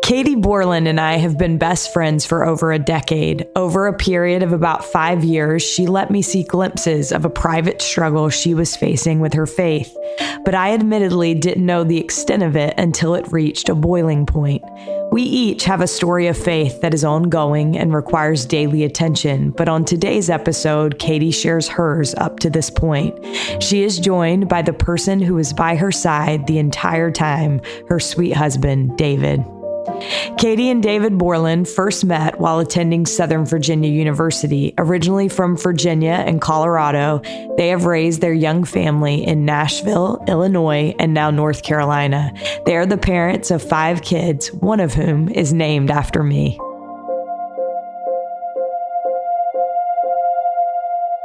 Catie Borland and I have been best friends for over a decade. Over a period of about 5 years, she let me see glimpses of a private struggle she was facing with her faith. But I admittedly didn't know the extent of it until it reached a boiling point. We each have a story of faith that is ongoing and requires daily attention, but on today's episode, Catie shares hers up to this point. She is joined by the person who was by her side the entire time, her sweet husband, David. Catie and David Borland first met while attending Southern Virginia University. Originally from Virginia and Colorado, they have raised their young family in Nashville, Illinois, and now North Carolina. They are the parents of 5 kids, one of whom is named after me.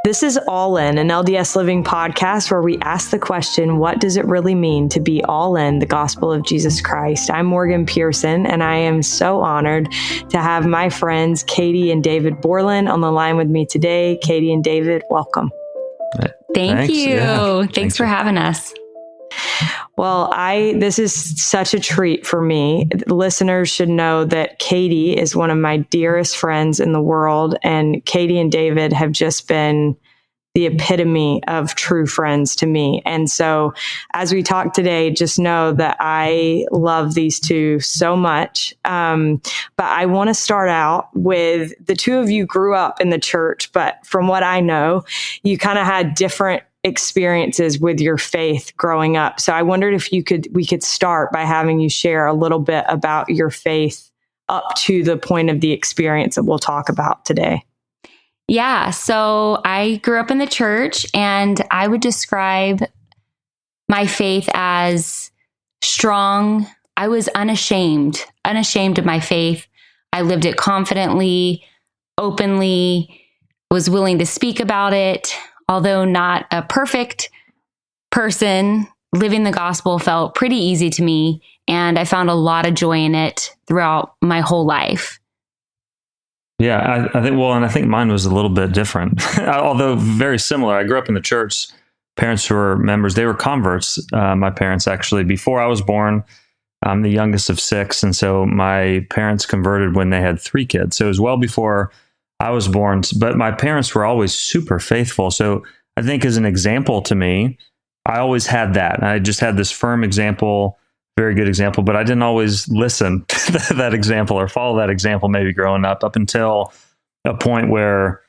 This is All In, an LDS Living podcast where we ask the question, what does it really mean to be all in the gospel of Jesus Christ? I'm Morgan Pearson, and I am so honored to have my friends Catie and David Borland on the line with me today. Catie and David, welcome. Thanks. You. Yeah. Thanks for having us. Well, this is such a treat for me. Listeners should know that Catie is one of my dearest friends in the world, and Catie and David have just been the epitome of true friends to me. And so as we talk today, just know that I love these two so much. But I want to start out with the two of you grew up in the church, but from what I know, you kind of had different experiences with your faith growing up. So I wondered if we could start by having you share a little bit about your faith up to the point of the experience that we'll talk about today. Yeah. So I grew up in the church, and I would describe my faith as strong. I was unashamed of my faith. I lived it confidently, openly, was willing to speak about it. Although not a perfect person, living the gospel felt pretty easy to me, and I found a lot of joy in it throughout my whole life. Yeah, I think mine was a little bit different, although very similar. I grew up in the church. Parents who were members, they were converts. My parents actually, before I was born, I'm the youngest of 6, and so my parents converted when they had 3 kids. So it was well before I was born, but my parents were always super faithful. So I think as an example to me, I always had that. I just had this firm example, very good example, but I didn't always listen to that example or follow that example maybe growing up until a point where,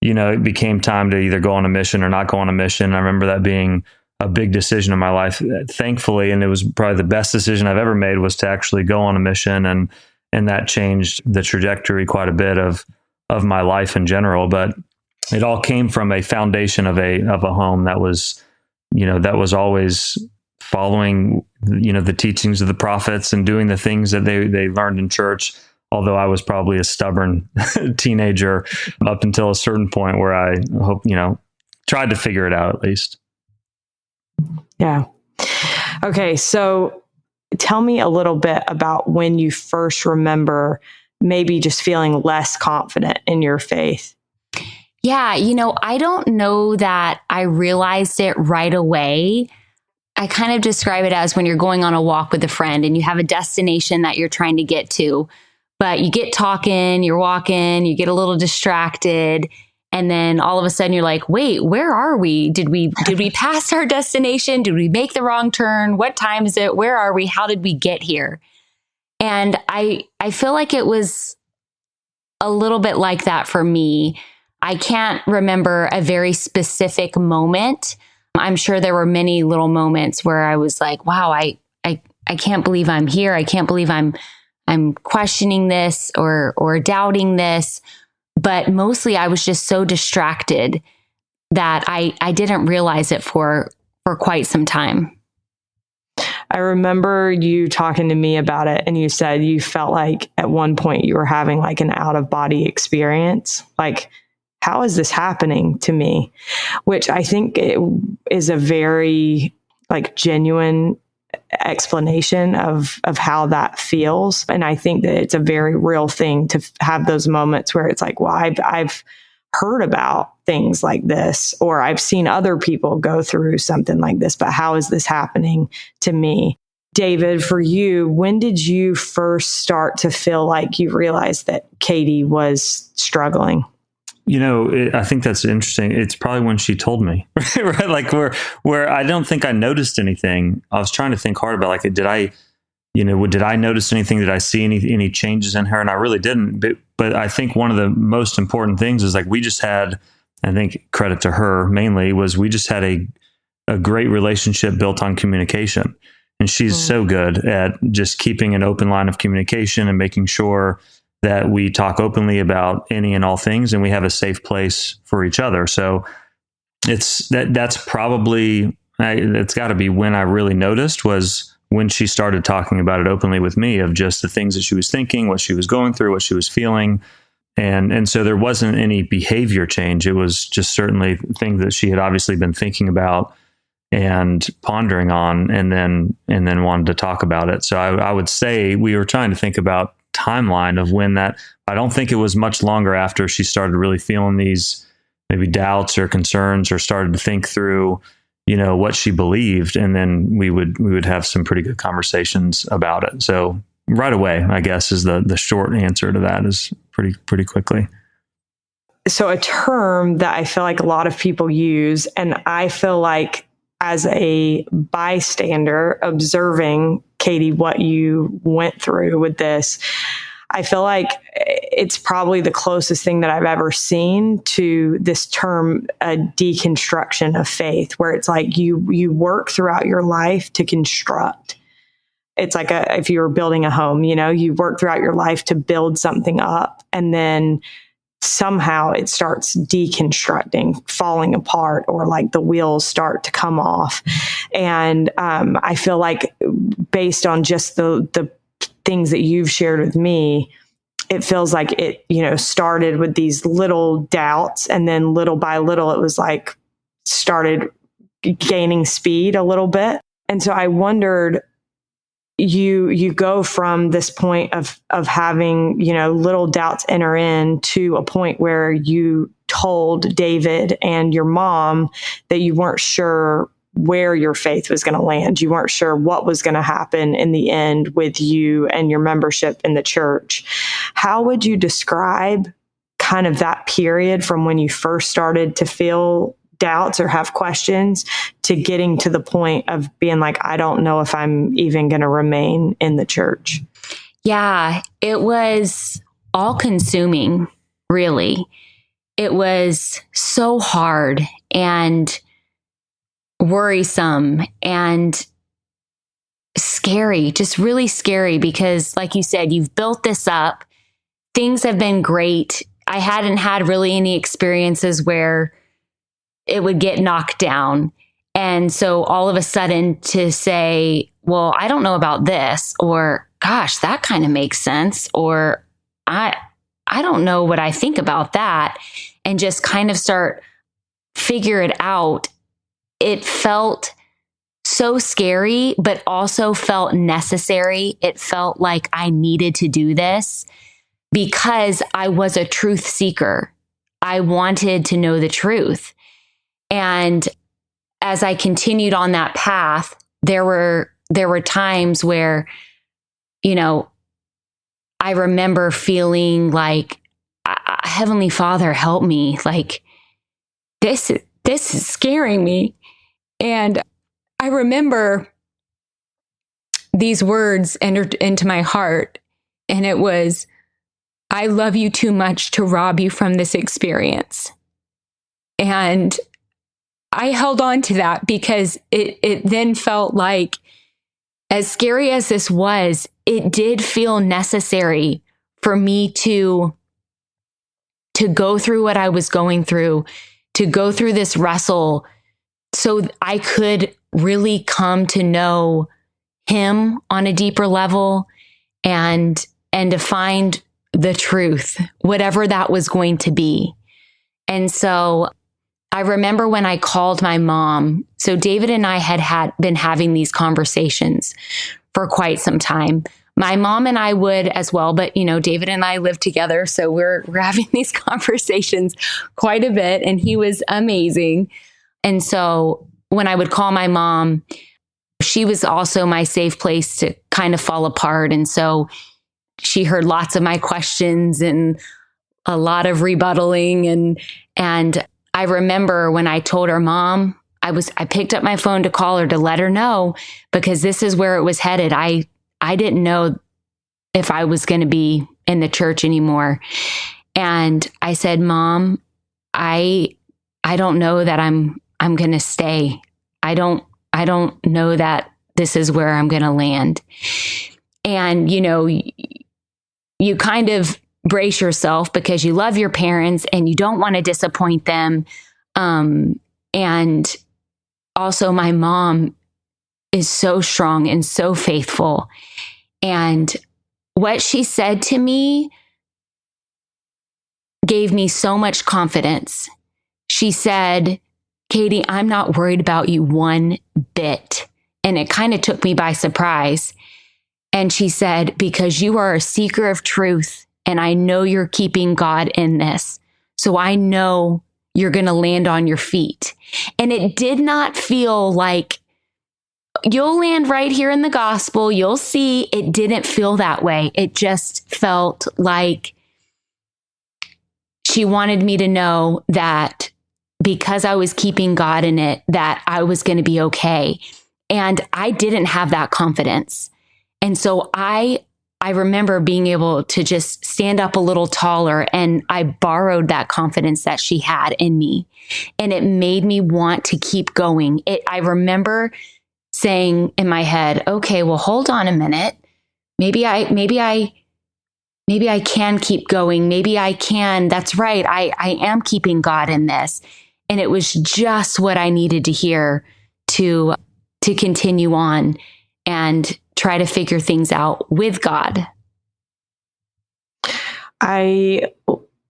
it became time to either go on a mission or not go on a mission. I remember that being a big decision in my life, thankfully, and it was probably the best decision I've ever made was to actually go on a mission, and that changed the trajectory quite a bit of my life in general. But it all came from a foundation of a home that was always following, the teachings of the prophets and doing the things that they learned in church. Although I was probably a stubborn teenager up until a certain point where I hope, tried to figure it out at least. Yeah. Okay. So tell me a little bit about when you first remember maybe just feeling less confident in your faith. Yeah, I don't know that I realized it right away. I kind of describe it as when you're going on a walk with a friend and you have a destination that you're trying to get to, but you get talking, you're walking, you get a little distracted, and then all of a sudden you're like, wait, where are we? Did we pass our destination? Did we make the wrong turn? What time is it? Where are we? How did we get here? And I feel like it was a little bit like that for me. I can't remember a very specific moment. I'm sure there were many little moments where I was like, wow, I can't believe I'm here. I can't believe I'm questioning this or doubting this. But mostly I was just so distracted that I didn't realize it for quite some time. I remember you talking to me about it, and you said you felt like at one point you were having like an out-of-body experience. Like, how is this happening to me? Which I think it is a very genuine explanation of how that feels. And I think that it's a very real thing to have those moments where it's like, well, I've heard about things like this, or I've seen other people go through something like this, but how is this happening to me? David, for you, when did you first start to feel like you realized that Catie was struggling? I think that's interesting. It's probably when she told me, right? Like where I don't think I noticed anything. I was trying to think hard about, like, did I notice anything? Did I see any changes in her? And I really didn't. But I think one of the most important things is, like, we just had, I think credit to her mainly, was we just had a great relationship built on communication. And she's so good at just keeping an open line of communication and making sure that we talk openly about any and all things, and we have a safe place for each other. So that's probably, it's got to be when I really noticed, was when she started talking about it openly with me, of just the things that she was thinking, what she was going through, what she was feeling. And so there wasn't any behavior change. It was just certainly things that she had obviously been thinking about and pondering on, and then wanted to talk about it. So I would say we were trying to think about timeline of when that. I don't think it was much longer after she started really feeling these maybe doubts or concerns, or started to think through, what she believed. And then we would have some pretty good conversations about it. So right away, I guess, is the short answer to that, is pretty quickly. So a term that I feel like a lot of people use, and I feel like as a bystander observing, Catie, what you went through with this, I feel like it's probably the closest thing that I've ever seen to this term, a deconstruction of faith, where it's like you work throughout your life to construct. It's like if you were building a home, you work throughout your life to build something up, and then somehow it starts deconstructing, falling apart, or like the wheels start to come off. And I feel like, based on just the things that you've shared with me, it feels like it, started with these little doubts, and then little by little, it was like started gaining speed a little bit. And so I wondered, you go from this point of having, little doubts enter in, to a point where you told David and your mom that you weren't sure where your faith was going to land. You weren't sure what was going to happen in the end with you and your membership in the church. How would you describe kind of that period from when you first started to feel doubts or have questions, to getting to the point of being like, I don't know if I'm even going to remain in the church? Yeah, it was all consuming, really. It was so hard and worrisome and scary, just really scary, because, like you said, you've built this up. Things have been great. I hadn't had really any experiences where it would get knocked down. And so all of a sudden to say, well, I don't know about this, or gosh, that kind of makes sense, or I don't know what I think about that, and just kind of start figure it out. It felt so scary, but also felt necessary. It felt like I needed to do this because I was a truth seeker. I wanted to know the truth. And as I continued on that path, there were times where, I remember feeling like, Heavenly Father, help me. Like, this is scaring me. And I remember these words entered into my heart, and it was, I love you too much to rob you from this experience. And I held on to that because it then felt like, as scary as this was, it did feel necessary for me to go through what I was going through, to go through this wrestle, so I could really come to know him on a deeper level, and to find the truth, whatever that was going to be. And so I remember when I called my mom. So David and I had been having these conversations for quite some time. My mom and I would as well, but David and I live together, so we're having these conversations quite a bit, and he was amazing. And so when I would call my mom, she was also my safe place to kind of fall apart. And so she heard lots of my questions and a lot of rebuttaling. And I remember when I told her, Mom, I picked up my phone to call her to let her know, because this is where it was headed. I didn't know if I was going to be in the church anymore. And I said, Mom, I don't know that I'm going to stay. I don't know that this is where I'm going to land. And, you kind of brace yourself because you love your parents and you don't want to disappoint them. And also my mom is so strong and so faithful. And what she said to me gave me so much confidence. She said, Catie, I'm not worried about you one bit. And it kind of took me by surprise. And she said, because you are a seeker of truth, and I know you're keeping God in this. So I know you're going to land on your feet. And it did not feel like you'll land right here in the gospel. You'll see. It didn't feel that way. It just felt like she wanted me to know that because I was keeping God in it, that I was going to be okay. And I didn't have that confidence. And so I remember being able to just stand up a little taller, and I borrowed that confidence that she had in me. And it made me want to keep going. I remember saying in my head, okay, well, hold on a minute. Maybe I can keep going. Maybe I can. That's right. I am keeping God in this. And it was just what I needed to hear to continue on and try to figure things out with God. I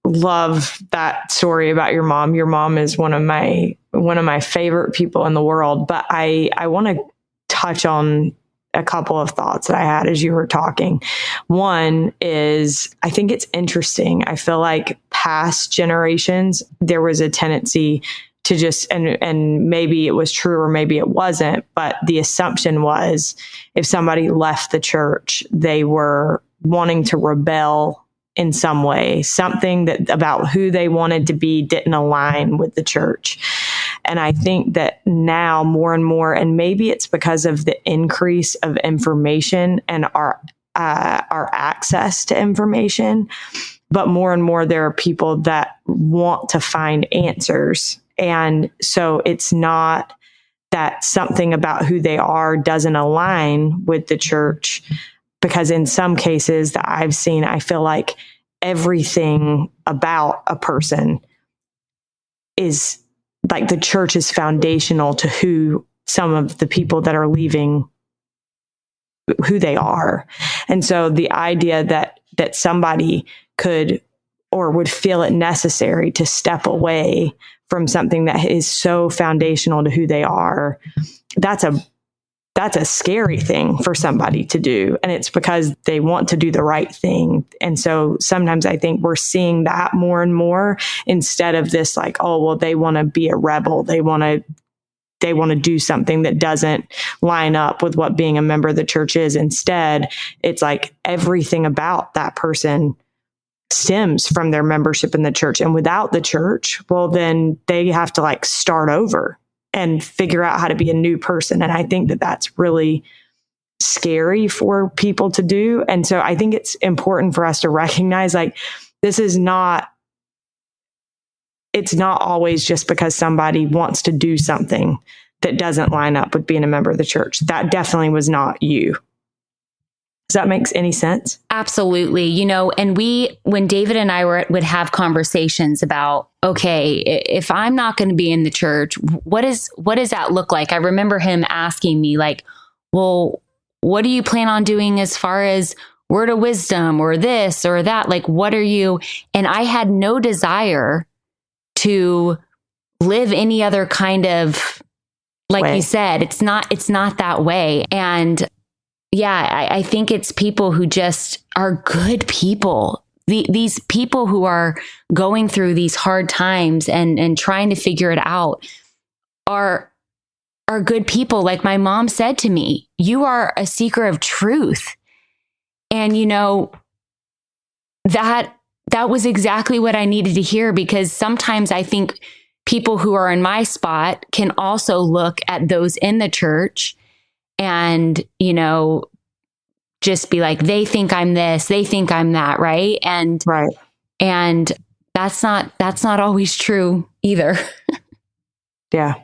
love that story about your mom. Your mom is one of my favorite people in the world, but I want to touch on a couple of thoughts that I had as you were talking. One is, I think it's interesting. I feel like past generations, there was a tendency to just, and maybe it was true or maybe it wasn't, but the assumption was if somebody left the church, they were wanting to rebel in some way, something that about who they wanted to be didn't align with the church. And I think that now more and more, and maybe it's because of the increase of information and our access to information, but more and more there are people that want to find answers. And so it's not that something about who they are doesn't align with the church, because in some cases that I've seen, I feel like everything about a person is like the church is foundational to who some of the people that are leaving, who they are. And so the idea that somebody could or would feel it necessary to step away from something that is so foundational to who they are, that's a scary thing for somebody to do. And it's because they want to do the right thing. And so sometimes I think we're seeing that more and more instead of this like, oh, well, they want to be a rebel. They want to do something that doesn't line up with what being a member of the church is. Instead, it's like everything about that person stems from their membership in the church. And without the church, well, then they have to like start over and figure out how to be a new person. And I think that that's really scary for people to do. And so I think it's important for us to recognize like, it's not always just because somebody wants to do something that doesn't line up with being a member of the church. That definitely was not you. Does that make any sense? Absolutely. And when David and I would have conversations about, okay, if I'm not going to be in the church, what does that look like? I remember him asking me like, well, what do you plan on doing as far as word of wisdom or this or that? Like, what are you? And I had no desire to live any other kind of, like you said, it's not that way. And yeah, I think it's people who just are good people. These people who are going through these hard times and trying to figure it out are are good people. Like my mom said to me, you are a seeker of truth. And, that was exactly what I needed to hear, because sometimes I think people who are in my spot can also look at those in the church and, just be like, they think I'm this, they think I'm that. Right. And that's not always true either. Yeah.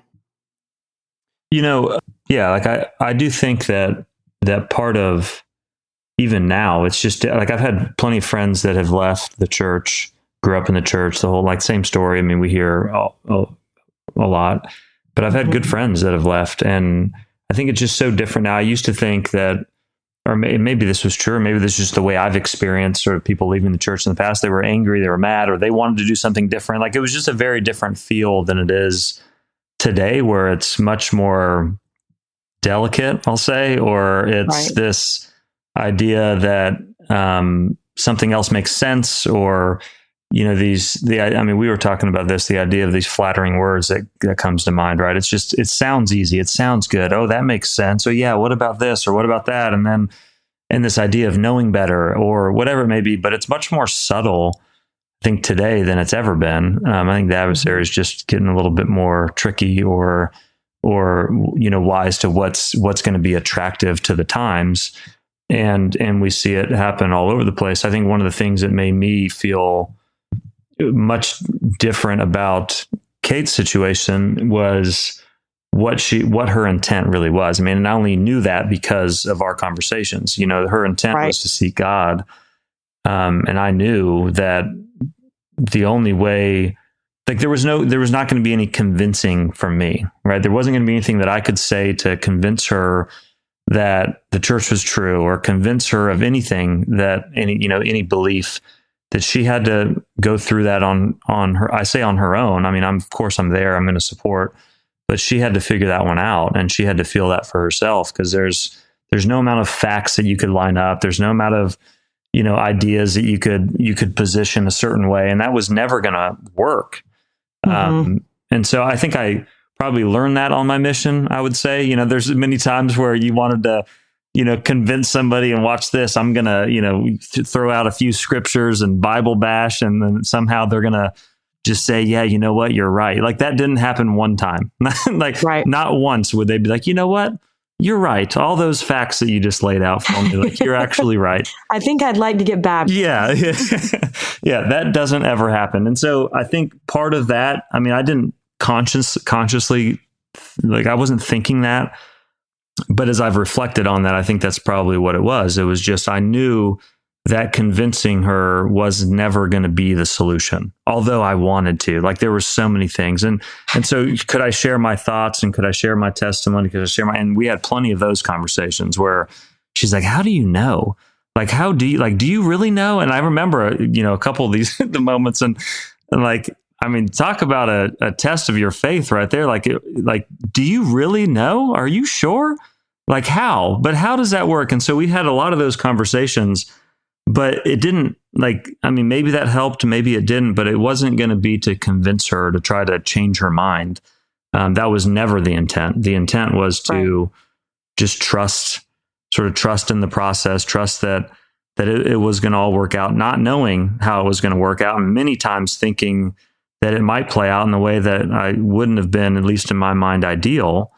Like I do think that part of, even now, it's just like I've had plenty of friends that have left the church, grew up in the church, the whole like same story. I mean, we hear a lot, but I've had good friends that have left. And I think it's just so different now. I used to think that, or maybe this was true, or maybe this is just the way I've experienced sort of people leaving the church in the past. They were angry, they were mad, or they wanted to do something different. Like it was just a very different feel than it is today, where it's much more delicate, I'll say, or it's this idea that something else makes sense, or we were talking about this, the idea of these flattering words that comes to mind, right? It's just, it sounds easy, it sounds good. Oh, that makes sense. Oh yeah, what about this, or what about that? And this idea of knowing better, or whatever it may be, but it's much more subtle, I think, today than it's ever been. I think the adversary is just getting a little bit more tricky, or wise to what's going to be attractive to the times. And we see it happen all over the place. I think one of the things that made me feel much different about Kate's situation was what her intent really was. I mean, and I only knew that because of our conversations. Her intent was to seek God. And I knew that the only way, like there was not going to be any convincing from me, right? There wasn't going to be anything that I could say to convince her that the church was true, or convince her of anything, that any belief, that she had to go through that on her. I say on her own. I mean, of course I'm there, I'm going to support, but she had to figure that one out, and she had to feel that for herself, because there's no amount of facts that you could line up. There's no amount of, ideas that you could position a certain way, and that was never going to work. And so I think I probably learned that on my mission, I would say. There's many times where you wanted to, convince somebody, and watch this, I'm going to, throw out a few scriptures and Bible bash, and then somehow they're going to just say, yeah, you know what, you're right. Like that didn't happen one time. Not once would they be like, you know what, you're right. All those facts that you just laid out for me, like you're actually right. I think I'd like to get baptized. Yeah. Yeah. That doesn't ever happen. And so I think part of that, I mean, I didn't consciously, like I wasn't thinking that, but as I've reflected on that, I think that's probably what it was. It was just, I knew that convincing her was never going to be the solution, although I wanted to. Like there were so many things. And so could I share my thoughts, and could I share my testimony? And we had plenty of those conversations where she's like, how do you know? Like, do you really know? And I remember, a couple of these, the moments, and like, I mean, talk about a test of your faith right there. Like, do you really know? Are you sure? Like how? But how does that work? And so we had a lot of those conversations, but it didn't, maybe that helped, maybe it didn't, but it wasn't going to be to convince her, to try to change her mind. That was never the intent. The intent was to just trust in the process, trust that it was going to all work out, not knowing how it was going to work out, and many times thinking that it might play out in a way that I wouldn't have been, at least in my mind, ideal,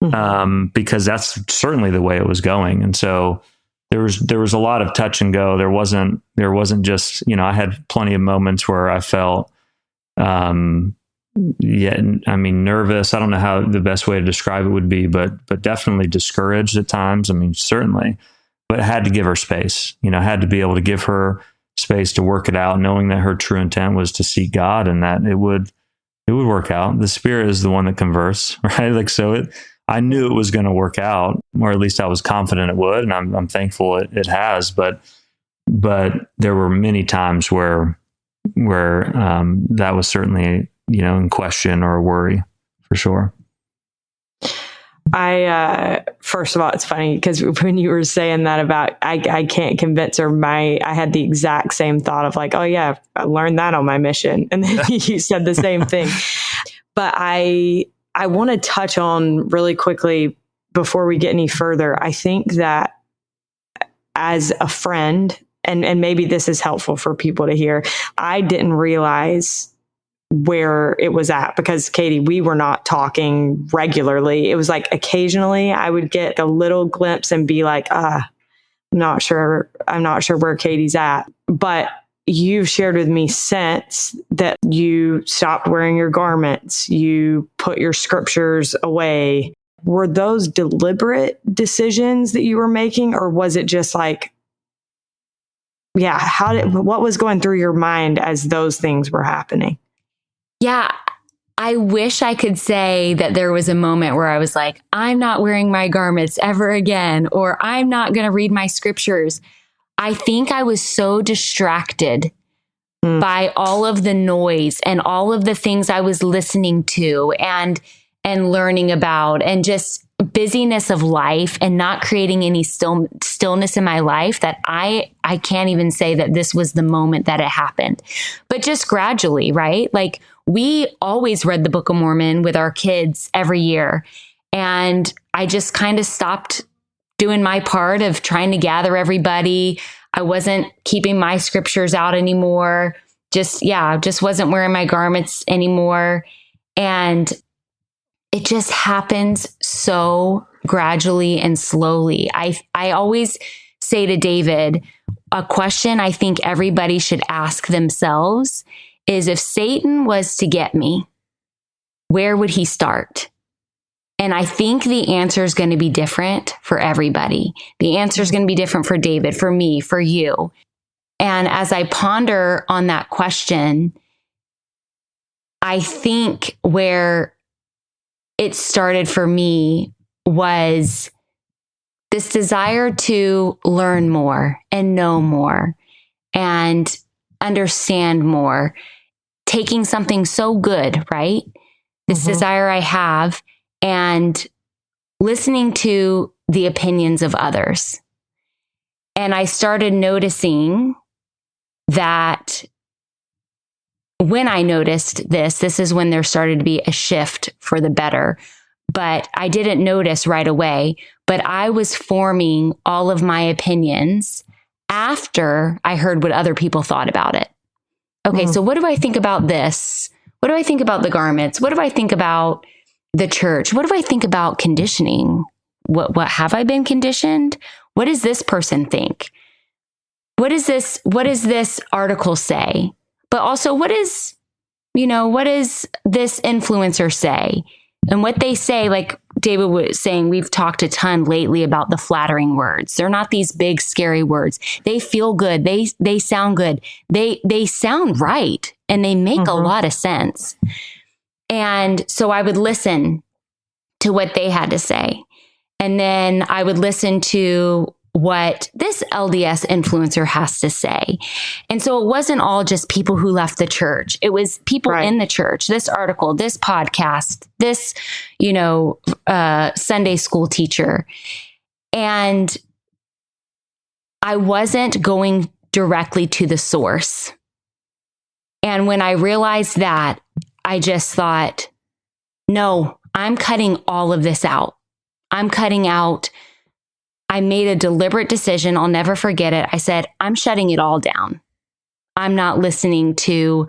because that's certainly the way it was going. And so there was a lot of touch and go. There wasn't just, I had plenty of moments where I felt, nervous. I don't know how the best way to describe it would be, but definitely discouraged at times. I mean, certainly, but I had to give her space, had to be able to give her space to work it out, knowing that her true intent was to seek God, and that it would work out. The Spirit is the one that converts, right? Like, so I knew it was going to work out, or at least I was confident it would. And I'm thankful it has, but there were many times where that was certainly, in question or a worry, for sure. First of all, it's funny because when you were saying that about, I can't convince her, I had the exact same thought of like, oh yeah, I learned that on my mission. And then you said the same thing. But I I want to touch on really quickly before we get any further. I think that as a friend, and maybe this is helpful for people to hear, I didn't realize where it was at because, Catie, we were not talking regularly. It was like occasionally I would get a little glimpse and be like, I'm not sure where Catie's at. But you've shared with me since that you stopped wearing your garments, you put your scriptures away. Were those deliberate decisions that you were making, or was it just like, what was going through your mind as those things were happening? Yeah, I wish I could say that there was a moment where I was like, I'm not wearing my garments ever again, or I'm not going to read my scriptures. I think I was so distracted by all of the noise and all of the things I was listening to and learning about, and just busyness of life and not creating any stillness in my life, that I can't even say that this was the moment that it happened, but just gradually, right? Like, we always read the Book of Mormon with our kids every year. And I just kind of stopped doing my part of trying to gather everybody. I wasn't keeping my scriptures out anymore. Just wasn't wearing my garments anymore. And it just happens so gradually and slowly. I always say to David, a question I think everybody should ask themselves is, if Satan was to get me, where would he start? And I think the answer is going to be different for everybody. The answer is going to be different for David, for me, for you. And as I ponder on that question, I think where it started for me was this desire to learn more and know more and understand more, taking something so good, right? This desire I have, and listening to the opinions of others. And I started noticing that when I noticed this is when there started to be a shift for the better. But I didn't notice right away, but I was forming all of my opinions after I heard what other people thought about it. Okay, so what do I think about this? What do I think about the garments? What do I think about the church? What do I think about conditioning? What have I been conditioned? What does this person think? What does this article say? But also, what does this influencer say? And what they say, like David was saying, we've talked a ton lately about the flattering words. They're not these big, scary words. They feel good. They sound good. They sound right. And they make a lot of sense. And so I would listen to what they had to say. And then I would listen to what this LDS influencer has to say. And so it wasn't all just people who left the church. It was people in the church, this article, this podcast, this, Sunday school teacher. And I wasn't going directly to the source. And when I realized that, I just thought, no, I'm cutting all of this out. I made a deliberate decision. I'll never forget it. I said, I'm shutting it all down. I'm not listening to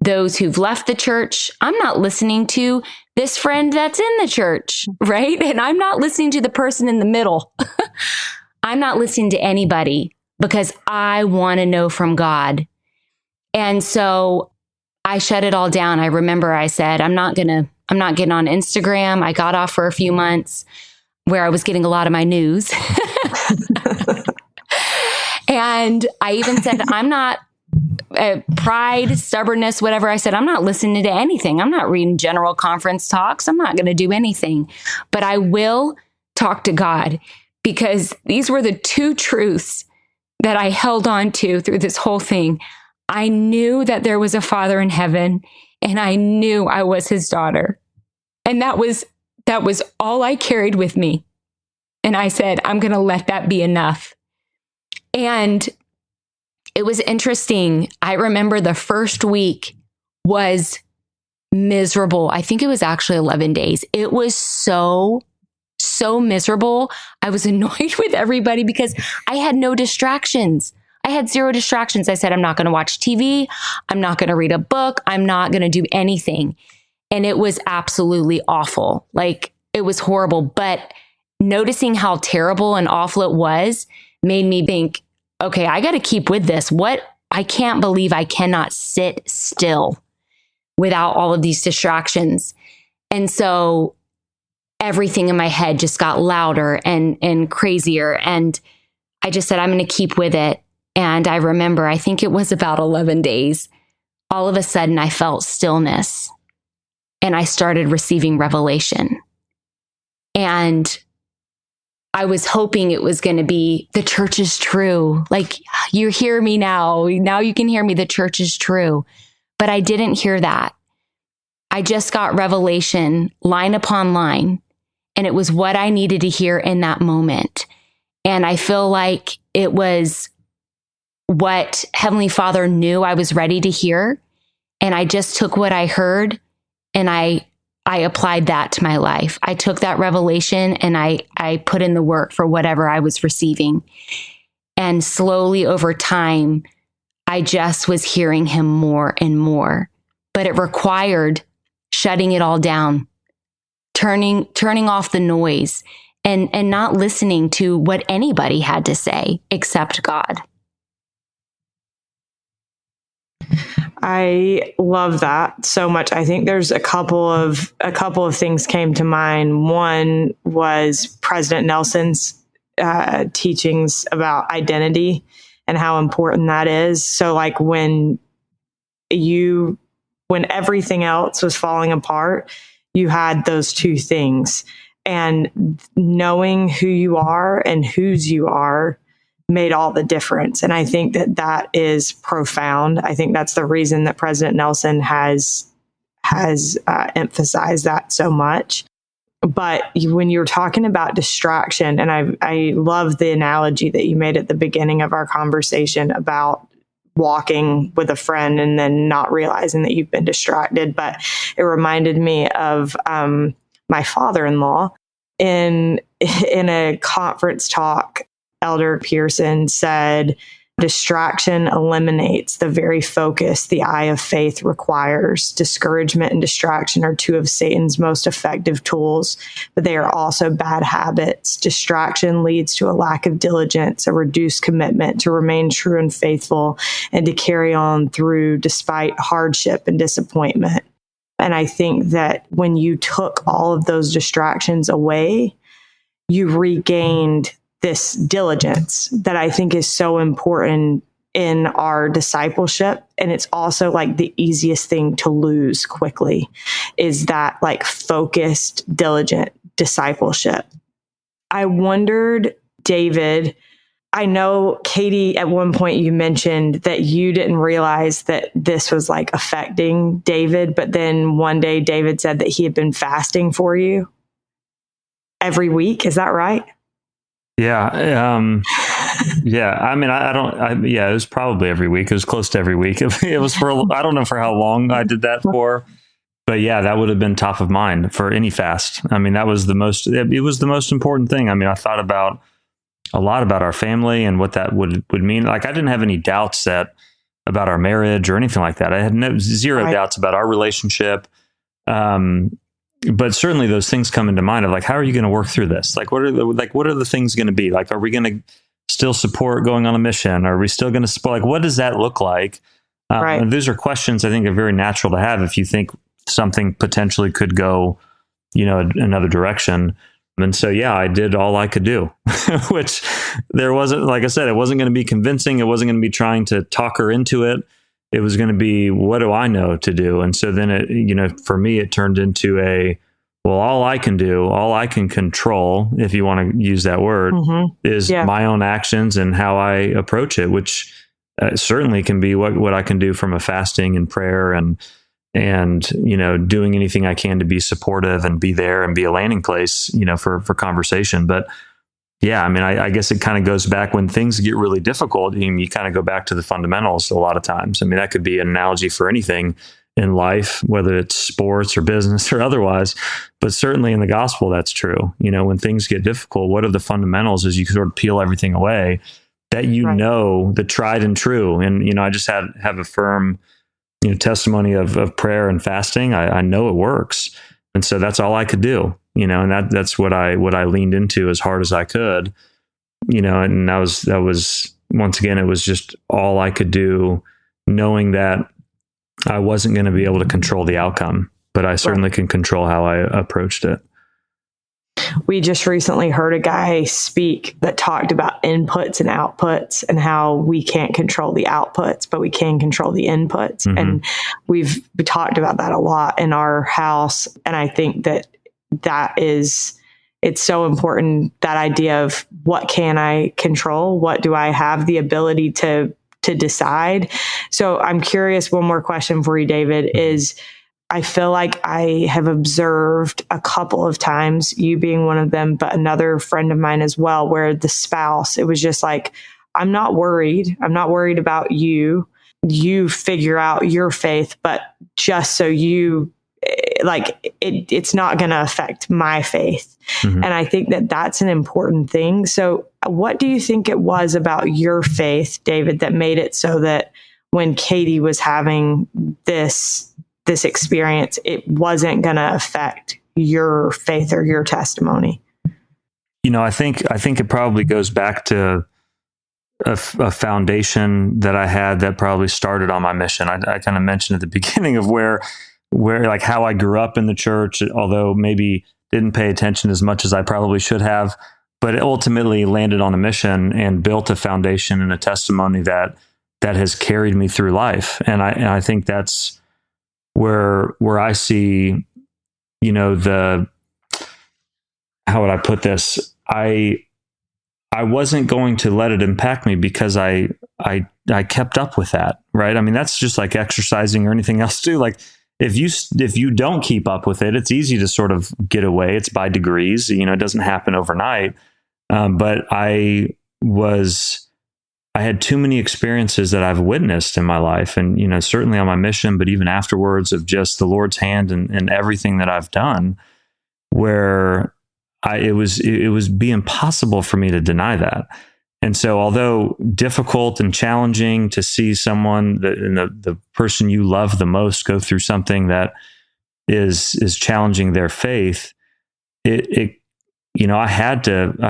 those who've left the church. I'm not listening to this friend that's in the church, right? And I'm not listening to the person in the middle. I'm not listening to anybody because I want to know from God. And so I shut it all down. I remember I said, I'm not getting on Instagram. I got off for a few months where I was getting a lot of my news. And I even said, I'm not pride, stubbornness, whatever. I said, I'm not listening to anything. I'm not reading general conference talks. I'm not going to do anything, but I will talk to God, because these were the two truths that I held on to through this whole thing. I knew that there was a Father in heaven, and I knew I was his daughter. And that was all I carried with me. And I said, I'm going to let that be enough. And it was interesting. I remember the first week was miserable. I think it was actually 11 days. It was so miserable. I was annoyed with everybody because I had no distractions. I had zero distractions. I said, I'm not going to watch TV. I'm not going to read a book. I'm not going to do anything. And it was absolutely awful. Like, it was horrible. But noticing how terrible and awful it was made me think, okay, I got to keep with this. I can't believe I cannot sit still without all of these distractions. And so everything in my head just got louder and crazier. And I just said, I'm going to keep with it. And I remember, I think it was about 11 days, all of a sudden I felt stillness and I started receiving revelation. And I was hoping it was going to be, the church is true. Like, you hear me now. Now you can hear me. The church is true. But I didn't hear that. I just got revelation line upon line. And it was what I needed to hear in that moment. And I feel like it was what Heavenly Father knew I was ready to hear. And I just took what I heard and I applied that to my life. I took that revelation and I put in the work for whatever I was receiving. And slowly over time, I just was hearing him more and more. But it required shutting it all down, turning off the noise and not listening to what anybody had to say except God. I love that so much. I think there's a couple of things came to mind. One was President Nelson's teachings about identity and how important that is. So like when everything else was falling apart, you had those two things, and knowing who you are and whose you are made all the difference. And I think that is profound. I think that's the reason that President Nelson has emphasized that so much. But when you're talking about distraction, and I love the analogy that you made at the beginning of our conversation about walking with a friend and then not realizing that you've been distracted. But it reminded me of my father-in-law in a conference talk. Elder Pearson said, distraction eliminates the very focus the eye of faith requires. Discouragement and distraction are two of Satan's most effective tools, but they are also bad habits. Distraction leads to a lack of diligence, a reduced commitment to remain true and faithful, and to carry on through despite hardship and disappointment. And I think that when you took all of those distractions away, you regained this diligence that I think is so important in our discipleship. And it's also like the easiest thing to lose quickly is that like focused, diligent discipleship. I wondered, David, I know Catie, at one point you mentioned that you didn't realize that this was like affecting David, but then one day David said that he had been fasting for you every week. Is that right? Yeah. Yeah. I mean, it was probably every week. It was close to every week. It was I don't know for how long I did that for, but yeah, that would have been top of mind for any fast. I mean, it was the most important thing. I mean, I thought a lot about our family and what that would mean. Like, I didn't have any doubts about our marriage or anything like that. I had zero doubts about our relationship. But certainly those things come into mind of like, how are you going to work through this? Like, what are the things going to be? Like, are we going to still support going on a mission? Are we still going to support? Like, what does that look like? And those are questions I think are very natural to have if you think something potentially could go, another direction. And so, yeah, I did all I could do, which there wasn't, like I said, it wasn't going to be convincing. It wasn't going to be trying to talk her into it. It was going to be, what do I know to do? And so then for me, it turned into all I can do, all I can control, if you want to use that word, is my own actions and how I approach it, which certainly can be what I can do from a fasting and prayer and doing anything I can to be supportive and be there and be a landing place, for conversation. But yeah, I mean, I guess it kind of goes back when things get really difficult. You kind of go back to the fundamentals a lot of times. I mean, that could be an analogy for anything in life, whether it's sports or business or otherwise, but certainly in the gospel, that's true. When things get difficult, what are the fundamentals as you sort of peel everything away that right. The tried and true. And, I just have a firm, testimony of prayer and fasting. I know it works. And so that's all I could do, and that's what I leaned into as hard as I could, and that was once again, it was just all I could do, knowing that I wasn't going to be able to control the outcome, but I certainly can control how I approached it. We just recently heard a guy speak that talked about inputs and outputs and how we can't control the outputs, but we can control the inputs. Mm-hmm. And we've talked about that a lot in our house. And I think it's so important, that idea of what can I control? What do I have the ability to decide? So I'm curious, one more question for you, David, is I feel like I have observed a couple of times, you being one of them, but another friend of mine as well, where the spouse, it was just like, I'm not worried. I'm not worried about you. You figure out your faith, but just so you, it's not going to affect my faith. Mm-hmm. And I think that that's an important thing. So what do you think it was about your faith, David, that made it so that when Catie was having this experience, it wasn't going to affect your faith or your testimony? I think it probably goes back to a foundation that I had that probably started on my mission. I kind of mentioned at the beginning of where like how I grew up in the church, although maybe didn't pay attention as much as I probably should have, but it ultimately landed on a mission and built a foundation and a testimony that has carried me through life. And I think that's where I see, how would I put this? I wasn't going to let it impact me because I kept up with that, right? I mean, that's just like exercising or anything else too. Like if you don't keep up with it, it's easy to sort of get away. It's by degrees, it doesn't happen overnight. But I had too many experiences that I've witnessed in my life, and certainly on my mission, but even afterwards, of just the Lord's hand and everything that I've done, where it would be impossible for me to deny that. And so, although difficult and challenging to see someone the person you love the most go through something that is challenging their faith, I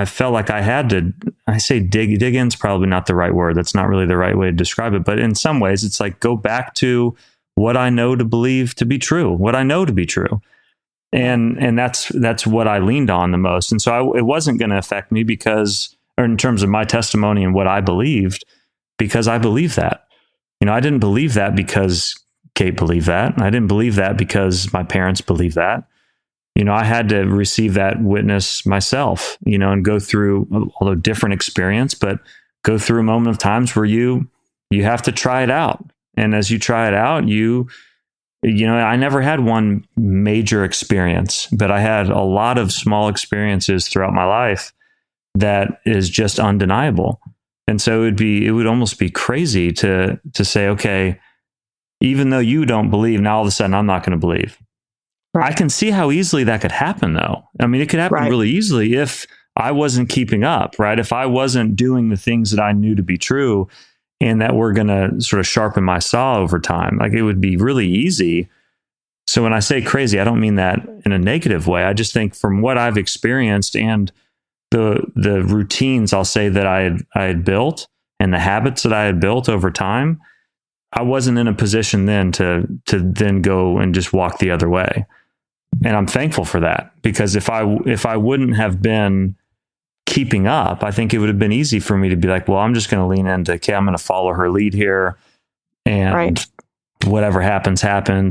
felt like I had to, I say dig in's probably not the right word. That's not really the right way to describe it. But in some ways, it's like, go back to what I know to believe to be true, what I know to be true. And that's what I leaned on the most. And so it wasn't going to affect me or in terms of my testimony and what I believed, because I believed that. I didn't believe that because Kate believed that. I didn't believe that because my parents believed that. I had to receive that witness myself, and go through, although different experience, but go through a moment of times where you have to try it out. And as you try it out, I never had one major experience, but I had a lot of small experiences throughout my life that is just undeniable. And so it would almost be crazy to say, okay, even though you don't believe, now all of a sudden I'm not going to believe. Right. I can see how easily that could happen, though. I mean, it could happen really easily if I wasn't keeping up, right? If I wasn't doing the things that I knew to be true and that were going to sort of sharpen my saw over time, like it would be really easy. So when I say crazy, I don't mean that in a negative way. I just think from what I've experienced and the routines, I'll say, that I had built and the habits that I had built over time, I wasn't in a position then to then go and just walk the other way. And I'm thankful for that, because if I wouldn't have been keeping up, I think it would have been easy for me to be like, well, I'm just going to lean into, okay, I'm going to follow her lead here, and whatever happens.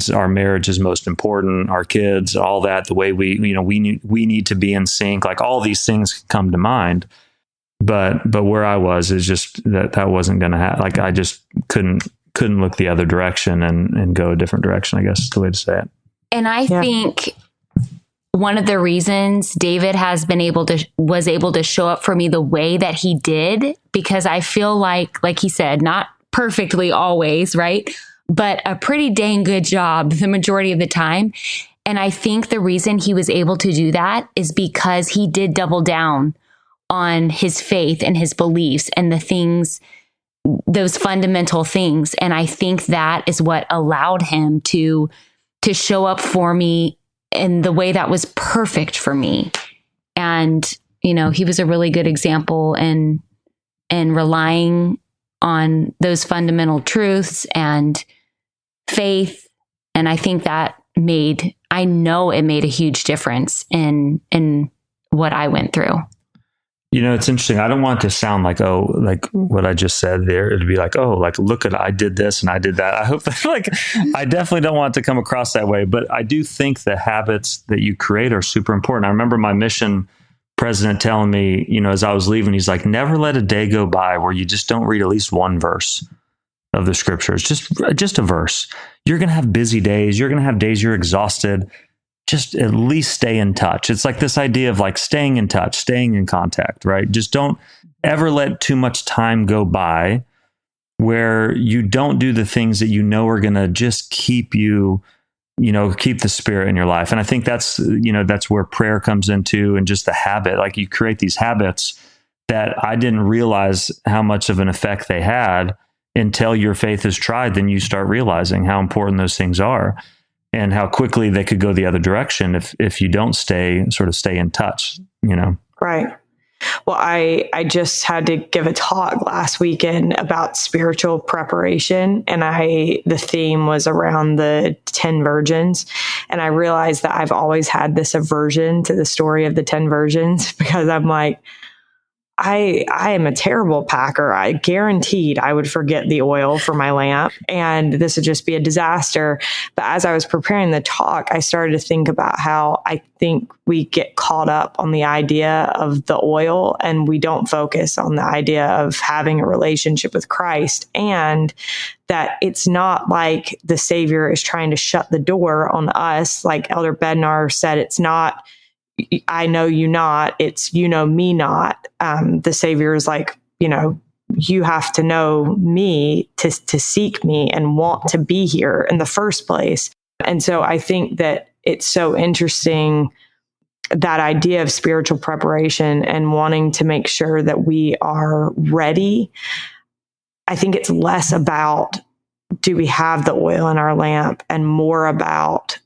Our marriage is most important, our kids, all that, the way we need to be in sync, like all these things come to mind. But where I was is just that wasn't going to happen. Like I just couldn't look the other direction and go a different direction, I guess is the way to say it. And I think one of the reasons David was able to show up for me the way that he did, because I feel like he said, not perfectly always, right? but a pretty dang good job the majority of the time. And I think the reason he was able to do that is because he did double down on his faith and his beliefs and the things, those fundamental things. And I think that is what allowed him to show up for me in the way that was perfect for me. And, you know, he was a really good example in relying on those fundamental truths and faith. And I think that I know it made a huge difference in what I went through. You know, it's interesting. I don't want it to sound like, oh, like what I just said there. It'd be like, oh, like, look at, I did this and I did that. I hope that, like, I definitely don't want it to come across that way, but I do think the habits that you create are super important. I remember my mission president telling me, you know, as I was leaving, he's like, never let a day go by where you just don't read at least one verse of the scriptures, just a verse. You're going to have busy days. You're going to have days you're exhausted. Just at least stay in touch. It's like this idea of like staying in touch, staying in contact, right? Just don't ever let too much time go by where you don't do the things that you know are going to just keep you, you know, keep the spirit in your life. And I think that's, you know, that's where prayer comes into, and just the habit. Like you create these habits that I didn't realize how much of an effect they had until your faith is tried. Then you start realizing how important those things are, and how quickly they could go the other direction if you don't stay in touch, you know? Right. Well, I just had to give a talk last weekend about spiritual preparation, and the theme was around the 10 virgins. And I realized that I've always had this aversion to the story of the 10 virgins, because I'm like, I am a terrible packer. I guaranteed I would forget the oil for my lamp, and this would just be a disaster. But as I was preparing the talk, I started to think about how I think we get caught up on the idea of the oil, and we don't focus on the idea of having a relationship with Christ, and that it's not like the Savior is trying to shut the door on us. Like Elder Bednar said, it's not, I know you not, it's you know me not. The Savior is like, you know, you have to know me to seek me and want to be here in the first place. And so I think that it's so interesting, that idea of spiritual preparation and wanting to make sure that we are ready. I think it's less about, do we have the oil in our lamp, and more about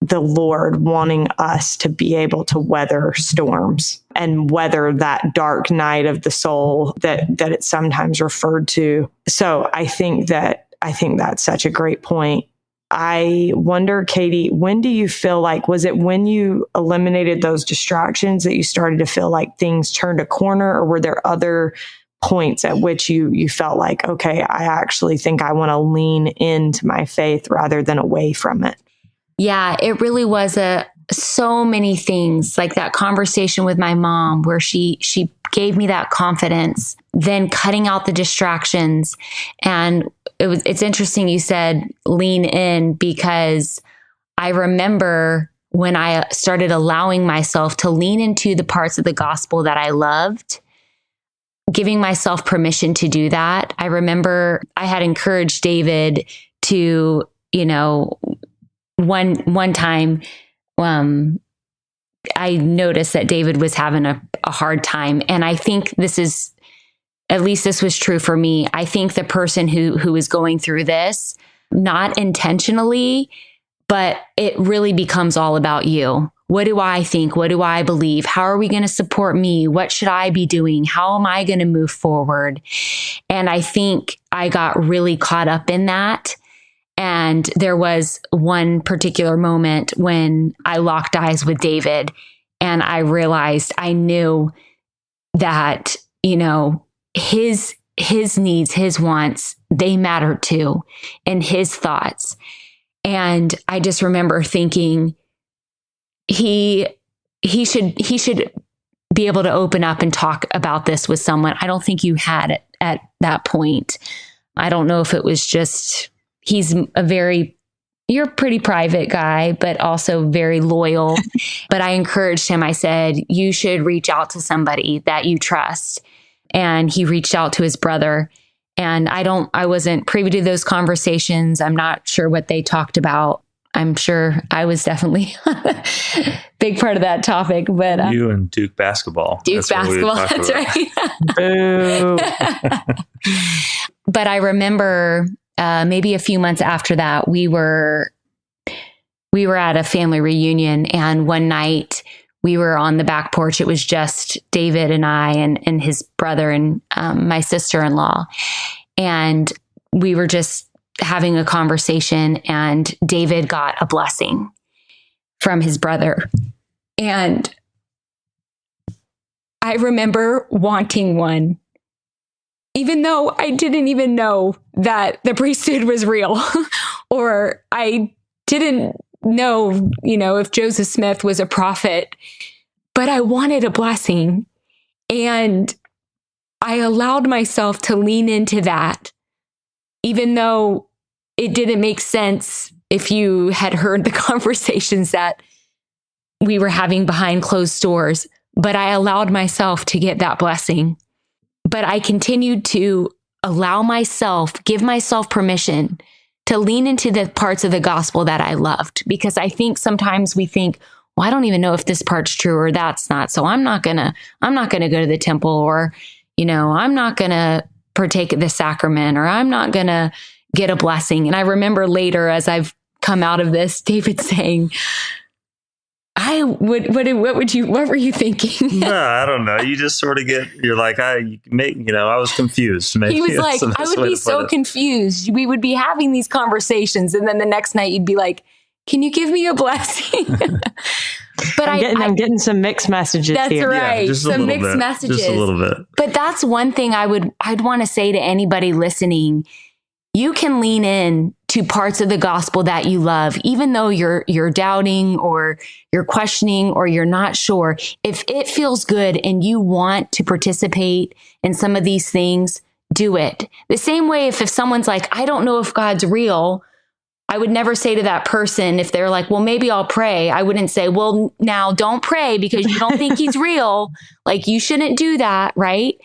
the Lord wanting us to be able to weather storms and weather that dark night of the soul that it's sometimes referred to. So I think that's such a great point. I wonder, Catie, when do you feel like, was it when you eliminated those distractions that you started to feel like things turned a corner, or were there other points at which you felt like, okay, I actually think I want to lean into my faith rather than away from it? Yeah, it really was so many things, like that conversation with my mom where she gave me that confidence, then cutting out the distractions. And it's interesting you said lean in, because I remember when I started allowing myself to lean into the parts of the gospel that I loved, giving myself permission to do that. I remember I had encouraged David to, you know, one time, I noticed that David was having a hard time. And I think at least this was true for me. I think the person who is going through this, not intentionally, but it really becomes all about you. What do I think? What do I believe? How are we going to support me? What should I be doing? How am I going to move forward? And I think I got really caught up in that. And there was one particular moment when I locked eyes with David, and I realized, I knew that, you know, his needs, his wants, they matter too, and his thoughts. And I just remember thinking he should be able to open up and talk about this with someone. I don't think you had it at that point. I don't know if it was just, you're a pretty private guy, but also very loyal. But I encouraged him. I said, you should reach out to somebody that you trust. And he reached out to his brother. And I wasn't privy to those conversations. I'm not sure what they talked about. I'm sure I was definitely a big part of that topic, but you and Duke basketball. That's right. Boo. But I remember maybe a few months after that, we were at a family reunion, and one night we were on the back porch. It was just David and I and his brother and my sister-in-law, and we were just having a conversation, and David got a blessing from his brother. And I remember wanting one, even though I didn't even know that the priesthood was real, or I didn't know, if Joseph Smith was a prophet, but I wanted a blessing. And I allowed myself to lean into that, even though it didn't make sense if you had heard the conversations that we were having behind closed doors. But I allowed myself to get that blessing. But I continued to give myself permission to lean into the parts of the gospel that I loved. Because I think sometimes we think, well, I don't even know if this part's true or that's not. So I'm not gonna go to the temple, or, I'm not gonna partake of the sacrament, or I'm not gonna get a blessing. And I remember later, as I've come out of this, David saying, what were you thinking? No, I don't know. You just sort of you're like, I was confused. Maybe. He was like, I would be so confused. We would be having these conversations, and then the next night you'd be like, can you give me a blessing? But I'm getting some mixed messages. That's here. Right. Yeah, some mixed messages. Just a little bit. But that's one thing I'd want to say to anybody listening. You can lean in to parts of the gospel that you love, even though you're doubting, or you're questioning, or you're not sure. If it feels good and you want to participate in some of these things, do it. The same way, if someone's like, I don't know if God's real, I would never say to that person, if they're like, well, maybe I'll pray. I wouldn't say, well, now don't pray because you don't think he's real. Like, you shouldn't do that. Right.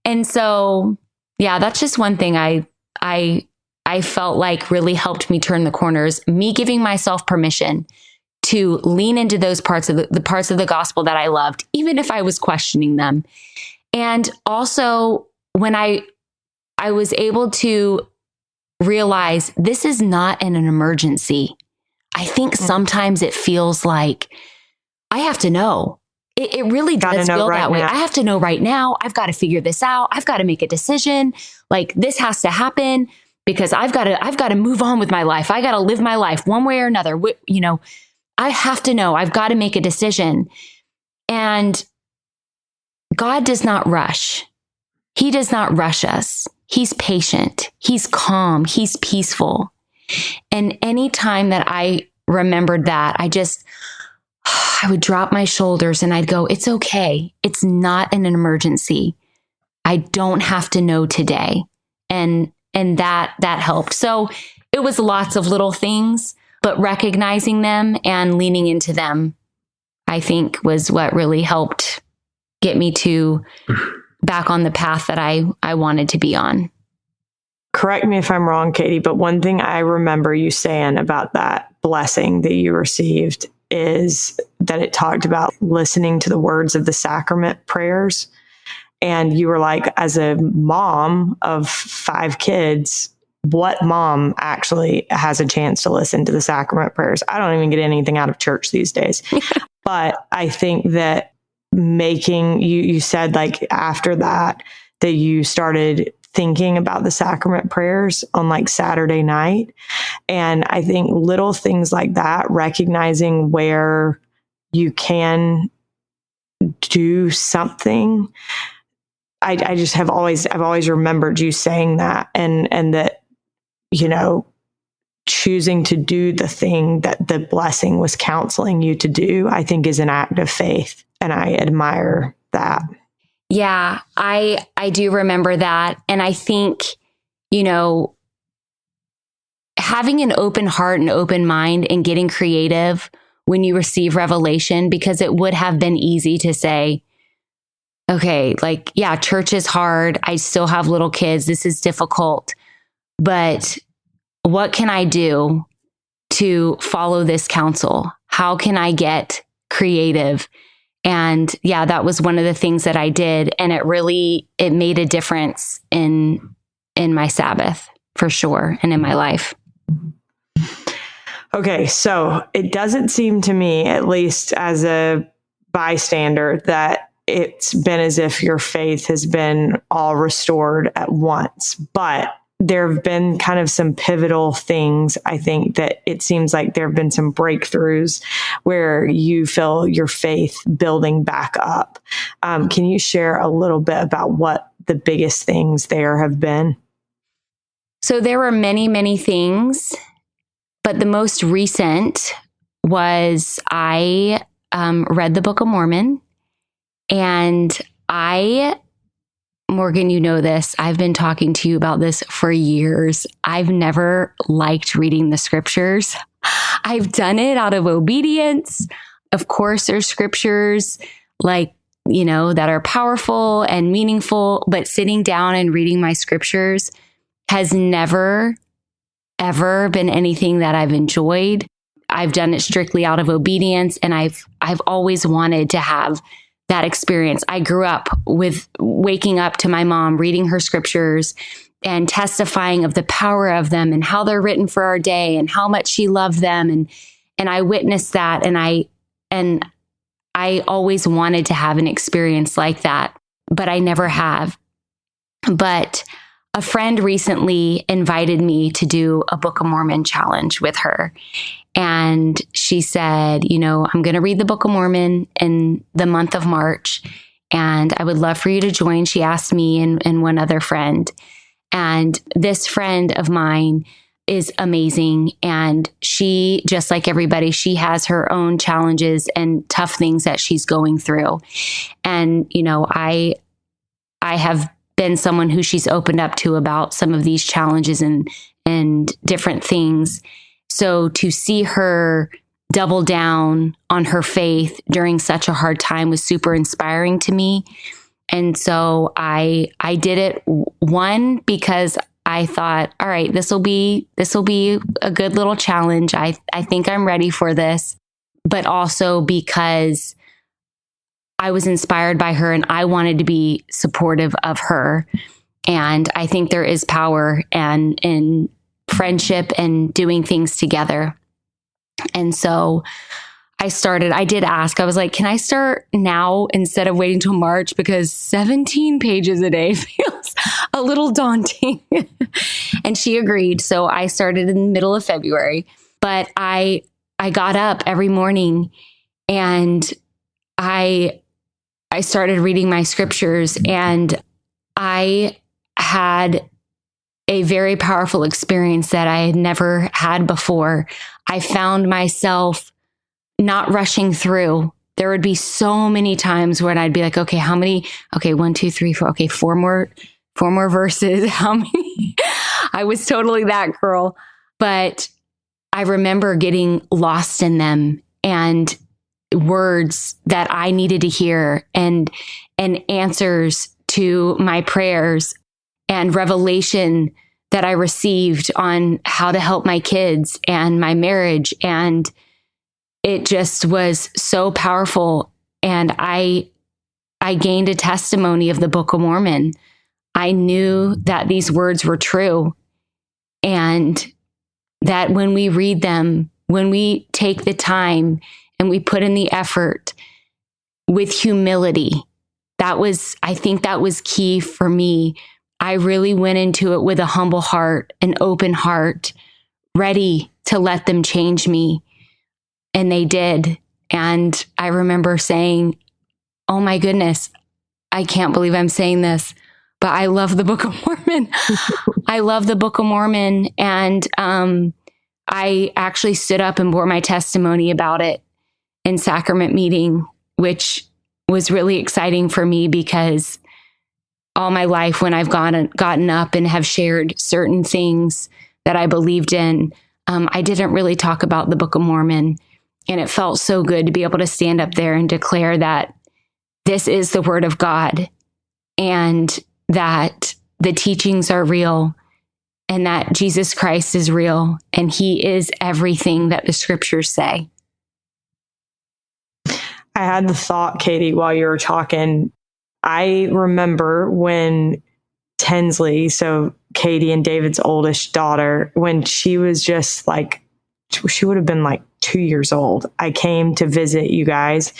And so, yeah, that's just one thing I felt like really helped me turn the corners, me giving myself permission to lean into those parts of the parts of the gospel that I loved, even if I was questioning them. And also when I was able to realize this is not an emergency. I think sometimes it feels like I have to know. It really does feel that way. I have to know right now. I've got to figure this out. I've got to make a decision. Like, this has to happen because I've got to move on with my life. I got to live my life one way or another. I have to know. I've got to make a decision. And God does not rush. He does not rush us. He's patient. He's calm. He's peaceful. And any time that I remembered that, I would drop my shoulders and I'd go, it's okay. It's not an emergency. I don't have to know today. And that helped. So it was lots of little things, but recognizing them and leaning into them, I think, was what really helped get me back on the path that I wanted to be on. Correct me if I'm wrong, Catie, but one thing I remember you saying about that blessing that you received is that it talked about listening to the words of the sacrament prayers. And you were like, as a mom of 5 kids, what mom actually has a chance to listen to the sacrament prayers? I don't even get anything out of church these days. But I think that you said like after that you started thinking about the sacrament prayers on like Saturday night. And I think little things like that, recognizing where you can do something. I've always remembered you saying that and that, choosing to do the thing that the blessing was counseling you to do, I think is an act of faith. And I admire that. Yeah, I do remember that. And I think, having an open heart and open mind and getting creative when you receive revelation, because it would have been easy to say, okay, like, yeah, church is hard. I still have little kids. This is difficult. But what can I do to follow this counsel? How can I get creative? And yeah, that was one of the things that I did. And it made a difference in my Sabbath for sure. And in my life. Okay. So it doesn't seem to me, at least as a bystander, that it's been as if your faith has been all restored at once, but there have been kind of some pivotal things. I think that it seems like there have been some breakthroughs where you feel your faith building back up. Can you share a little bit about what the biggest things there have been? So there were many, many things, but the most recent was I read the Book of Mormon, and Morgan, you know this. I've been talking to you about this for years. I've never liked reading the scriptures. I've done it out of obedience. Of course, there's scriptures like, that are powerful and meaningful, but sitting down and reading my scriptures has never, ever been anything that I've enjoyed. I've done it strictly out of obedience, and I've always wanted to have that experience. I grew up with waking up to my mom reading her scriptures and testifying of the power of them and how they're written for our day and how much she loved them. And I witnessed that. And I always wanted to have an experience like that, but I never have. But a friend recently invited me to do a Book of Mormon challenge with her. And she said, I'm going to read the Book of Mormon in the month of March, and I would love for you to join. She asked me and one other friend. And this friend of mine is amazing. And she, just like everybody, she has her own challenges and tough things that she's going through. And, I have been someone who she's opened up to about some of these challenges and different things. So to see her double down on her faith during such a hard time was super inspiring to me. And so I did it, one, because I thought, all right, this will be a good little challenge. I think I'm ready for this, but also because I was inspired by her and I wanted to be supportive of her. And I think there is power in friendship and doing things together. And so I did ask, I was like, can I start now instead of waiting till March? Because 17 pages a day feels a little daunting. And she agreed. So I started in the middle of February, but I got up every morning and I started reading my scriptures, and I had a very powerful experience that I had never had before. I found myself not rushing through. There would be so many times when I'd be like, okay, how many? Okay, 1, 2, 3, 4. Okay, four more verses. How many? I was totally that girl. But I remember getting lost in them and words that I needed to hear and answers to my prayers and revelation that I received on how to help my kids and my marriage. And it just was so powerful. And I gained a testimony of the Book of Mormon. I knew that these words were true, and that when we read them, when we take the time and we put in the effort with humility, I think that was key for me. I really went into it with a humble heart, an open heart, ready to let them change me. And they did. And I remember saying, oh my goodness, I can't believe I'm saying this, but I love the Book of Mormon. I love the Book of Mormon. And I actually stood up and bore my testimony about it in sacrament meeting, which was really exciting for me, because all my life when I've gotten up and have shared certain things that I believed in, I didn't really talk about the Book of Mormon. And it felt so good to be able to stand up there and declare that this is the word of God, and that the teachings are real, and that Jesus Christ is real, and he is everything that the scriptures say. I had the thought, Catie, while you were talking. I remember when Tinsley, so Catie and David's oldest daughter, when she was just like, she would have been like 2 years old. I came to visit you guys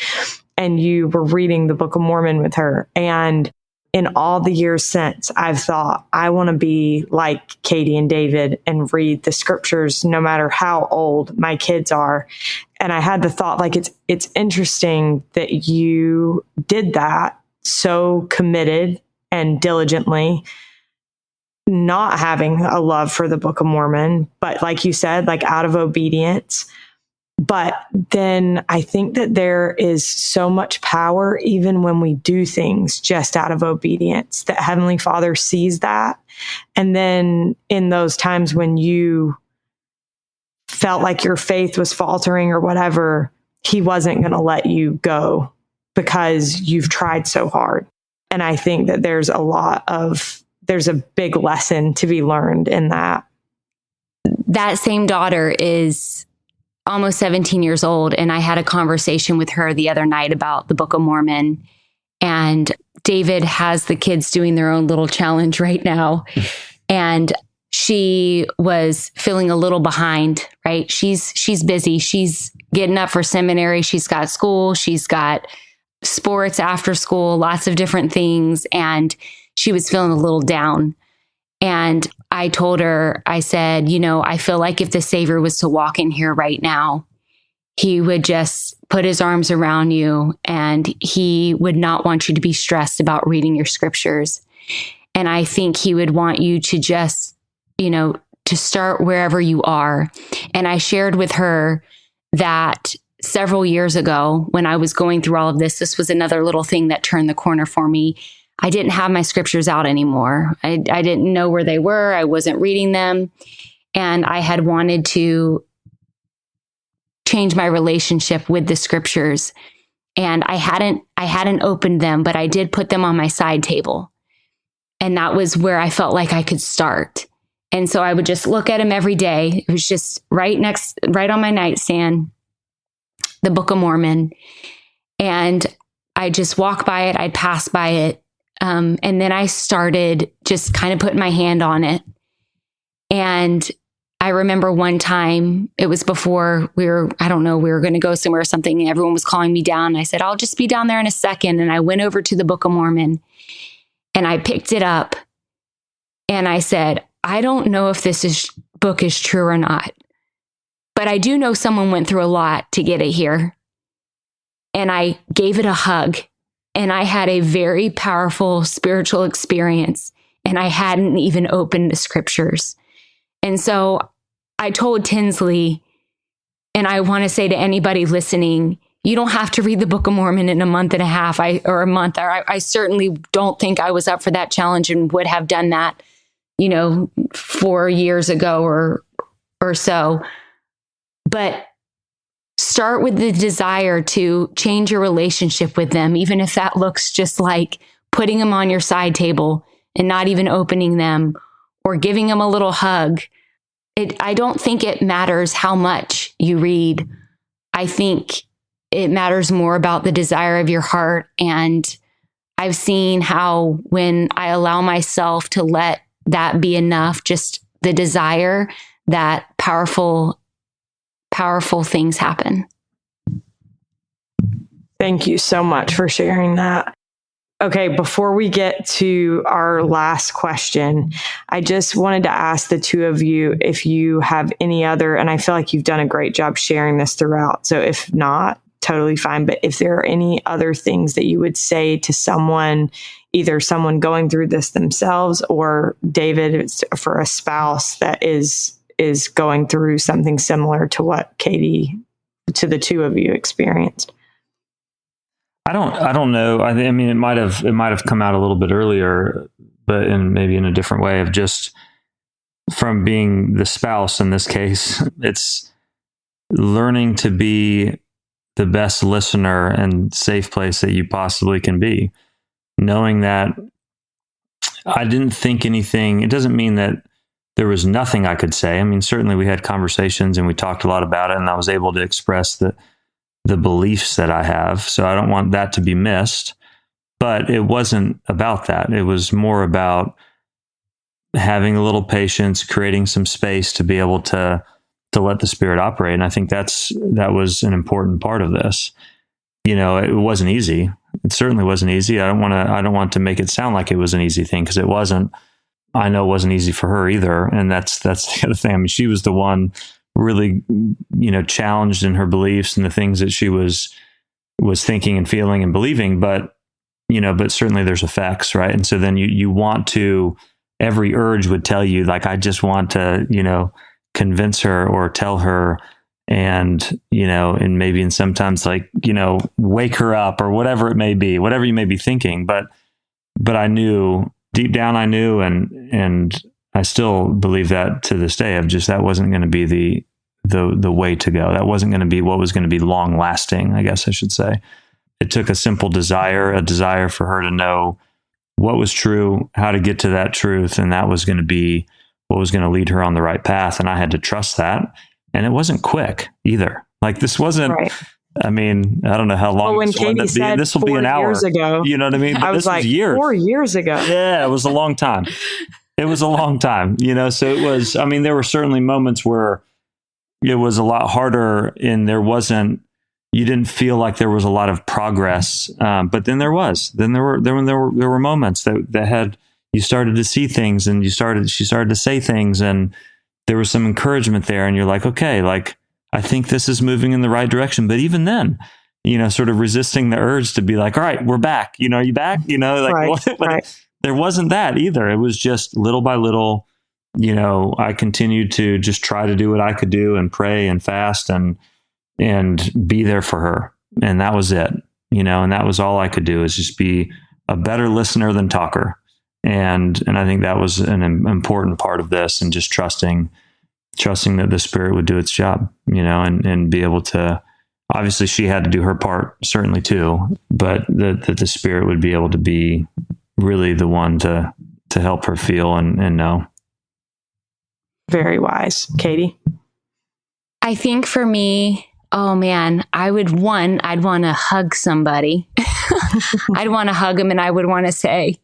and you were reading the Book of Mormon with her. And in all the years since, I've thought, I want to be like Catie and David and read the scriptures no matter how old my kids are. And I had the thought, like, it's interesting that you did that so committed and diligently, not having a love for the Book of Mormon, but like you said, like out of obedience. But then I think that there is so much power, even when we do things just out of obedience, that Heavenly Father sees that. And then in those times when you felt like your faith was faltering or whatever, he wasn't going to let you go because you've tried so hard. And I think that there's a big lesson to be learned in that. That same daughter is almost 17 years old. And I had a conversation with her the other night about the Book of Mormon. And David has the kids doing their own little challenge right now. And she was feeling a little behind, right? She's busy. She's getting up for seminary. She's got school. She's got sports after school, lots of different things. And she was feeling a little down. And I told her, I said, I feel like if the Savior was to walk in here right now, he would just put his arms around you and he would not want you to be stressed about reading your scriptures. And I think he would want you to just, to start wherever you are. And I shared with her that several years ago, when I was going through all of this was another little thing that turned the corner for me. I didn't have my scriptures out anymore. I didn't know where they were. I wasn't reading them. And I had wanted to change my relationship with the scriptures. And I hadn't opened them, but I did put them on my side table. And that was where I felt like I could start. And so I would just look at them every day. It was just right on my nightstand, the Book of Mormon. And I'd just walk by it. I'd pass by it. And then I started just kind of putting my hand on it. And I remember one time, it was before we were going to go somewhere or something. And everyone was calling me down. And I said, I'll just be down there in a second. And I went over to the Book of Mormon and I picked it up and I said, I don't know if this book is true or not, but I do know someone went through a lot to get it here. And I gave it a hug. And I had a very powerful spiritual experience, and I hadn't even opened the scriptures. And so I told Tinsley, and I want to say to anybody listening, you don't have to read the Book of Mormon in a month and a half or a month. I certainly don't think I was up for that challenge and would have done that, 4 years ago or so. But start with the desire to change your relationship with them, even if that looks just like putting them on your side table and not even opening them or giving them a little hug. I don't think it matters how much you read. I think it matters more about the desire of your heart. And I've seen how when I allow myself to let that be enough, just the desire, that powerful things happen. Thank you so much for sharing that. Okay, before we get to our last question, I just wanted to ask the two of you if you have any other, and I feel like you've done a great job sharing this throughout. So if not, totally fine. But if there are any other things that you would say to someone, either someone going through this themselves or David, it's for a spouse that is going through something similar to what Catie, to the two of you experienced. I don't know. I mean, it might have come out a little bit earlier, but maybe in a different way of just from being the spouse in this case, it's learning to be the best listener and safe place that you possibly can be. Knowing that I didn't think anything, it doesn't mean that there was nothing I could say. I mean, certainly we had conversations and we talked a lot about it, and I was able to express the beliefs that I have. So I don't want that to be missed. But it wasn't about that. It was more about having a little patience, creating some space to be able to let the Spirit operate. And I think that was an important part of this. It wasn't easy. It certainly wasn't easy. I don't want to make it sound like it was an easy thing, because it wasn't. I know it wasn't easy for her either. And that's the other thing. I mean, she was the one really, challenged in her beliefs and the things that she was thinking and feeling and believing. But certainly there's effects, right? And so then you want to, every urge would tell you, like, I just want to, convince her or tell her, and, and maybe, and sometimes like, wake her up or whatever it may be, whatever you may be thinking. But I knew deep down, and I still believe that to this day, of just, that wasn't going to be the way to go. That wasn't going to be what was going to be long lasting, I guess I should say. It took a simple desire for her to know what was true, how to get to that truth. And that was going to be what was going to lead her on the right path. And I had to trust that. And it wasn't quick either. Like, this wasn't, right. I mean, I don't know how long when Catie said this will be an hour. Years ago, you know what I mean? But I was like, years. 4 years ago. Yeah, it was a long time. It was a long time, so it was, I mean, there were certainly moments where it was a lot harder, and you didn't feel like there was a lot of progress. But then there were moments that had, you started to see things, and she started to say things, and there was some encouragement there, and you're like, okay, like, I think this is moving in the right direction. But even then, sort of resisting the urge to be like, all right, we're back. Are you back? Like, right, what? Right. There wasn't that either. It was just little by little, I continued to just try to do what I could do and pray and fast and be there for her. And that was it, and that was all I could do, is just be a better listener than talker. And I think that was an important part of this, and just trusting that the Spirit would do its job, and be able to, obviously she had to do her part certainly too, but that the Spirit would be able to be really the one to help her feel and know. Very wise. Catie? I think for me, oh man, I'd want to hug somebody. I'd want to hug them, and I would want to say,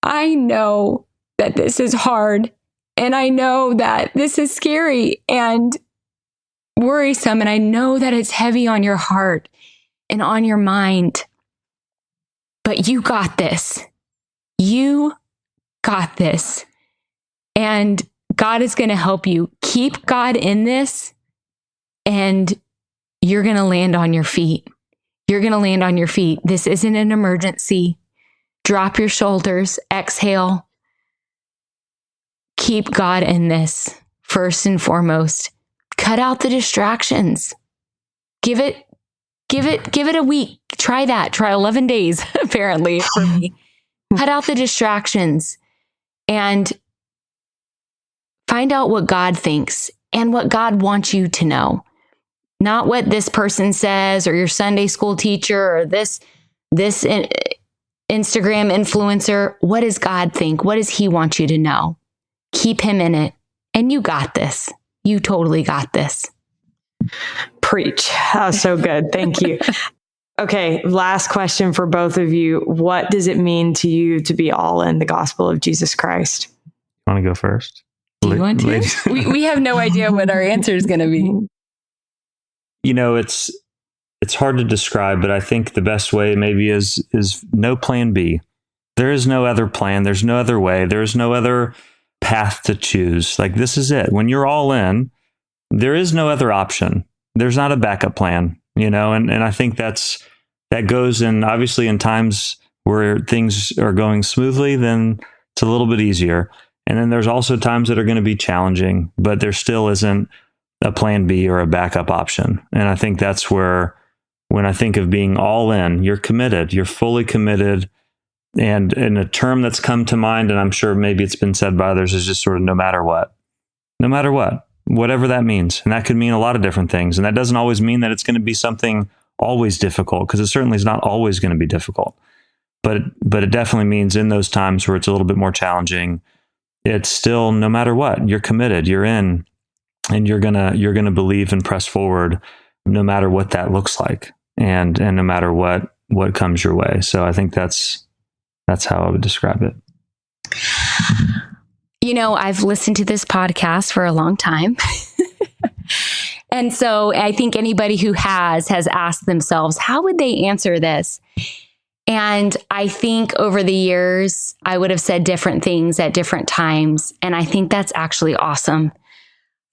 I know that this is hard, and I know that this is scary and worrisome, and I know that it's heavy on your heart and on your mind, but you got this. You got this. And God is going to help you. Keep God in this, and you're going to land on your feet. You're going to land on your feet. This isn't an emergency. Drop your shoulders, exhale. Keep God in this first and foremost. Cut out the distractions. Give it a week. Try that. Try 11 days, apparently, for me. Cut out the distractions and find out what God thinks and what God wants you to know. Not what this person says, or your Sunday school teacher, or this Instagram influencer. What does God think? What does He want you to know? Keep Him in it. And you got this. You totally got this. Preach. Oh, so good. Thank you. Okay, last question for both of you. What does it mean to you to be all in the gospel of Jesus Christ? Want to go first? Do you want to? we have no idea what our answer is going to be. It's hard to describe, but I think the best way maybe is no plan B. There is no other plan. There's no other way. There's no other path to choose. Like, this is it. When you're all in, there is no other option. There's not a backup plan, and I think that goes in, obviously, in times where things are going smoothly, then it's a little bit easier. And then there's also times that are going to be challenging, but there still isn't a plan B or a backup option. And I think that's where, when I think of being all in, you're committed, you're fully committed. And in a term that's come to mind, and I'm sure maybe it's been said by others, is just sort of no matter what, whatever that means. And that could mean a lot of different things. And that doesn't always mean that it's going to be something always difficult, because it certainly is not always going to be difficult. But it definitely means in those times where it's a little bit more challenging, it's still, no matter what, you're committed, you're in, and you're gonna believe and press forward, no matter what that looks like, and no matter what comes your way. So I think that's how I would describe it. I've listened to this podcast for a long time. And so I think anybody who has asked themselves, how would they answer this? And I think over the years, I would have said different things at different times. And I think that's actually awesome.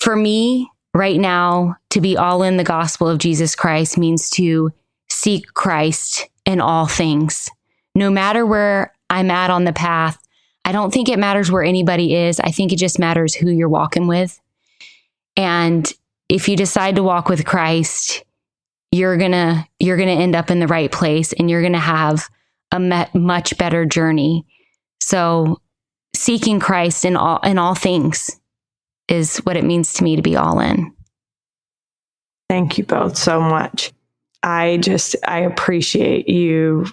For me, right now, to be all in the gospel of Jesus Christ means to seek Christ in all things. No matter where I'm at on the path, I don't think it matters where anybody is. I think it just matters who you're walking with. And if you decide to walk with Christ, you're gonna end up in the right place, and you're gonna have a much better journey. So seeking Christ in all things is what it means to me to be all in. Thank you both so much. I appreciate you.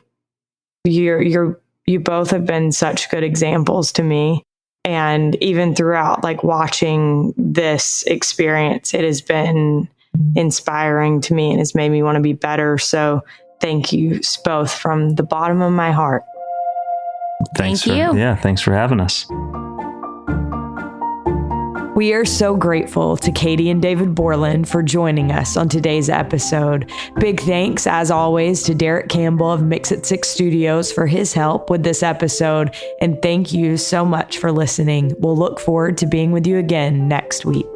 You both have been such good examples to me. And even throughout, like, watching this experience, it has been inspiring to me and has made me want to be better. So thank you both from the bottom of my heart. Thanks for having us. We are so grateful to Catie and David Borland for joining us on today's episode. Big thanks, as always, to Derek Campbell of Mix It 6 Studios for his help with this episode. And thank you so much for listening. We'll look forward to being with you again next week.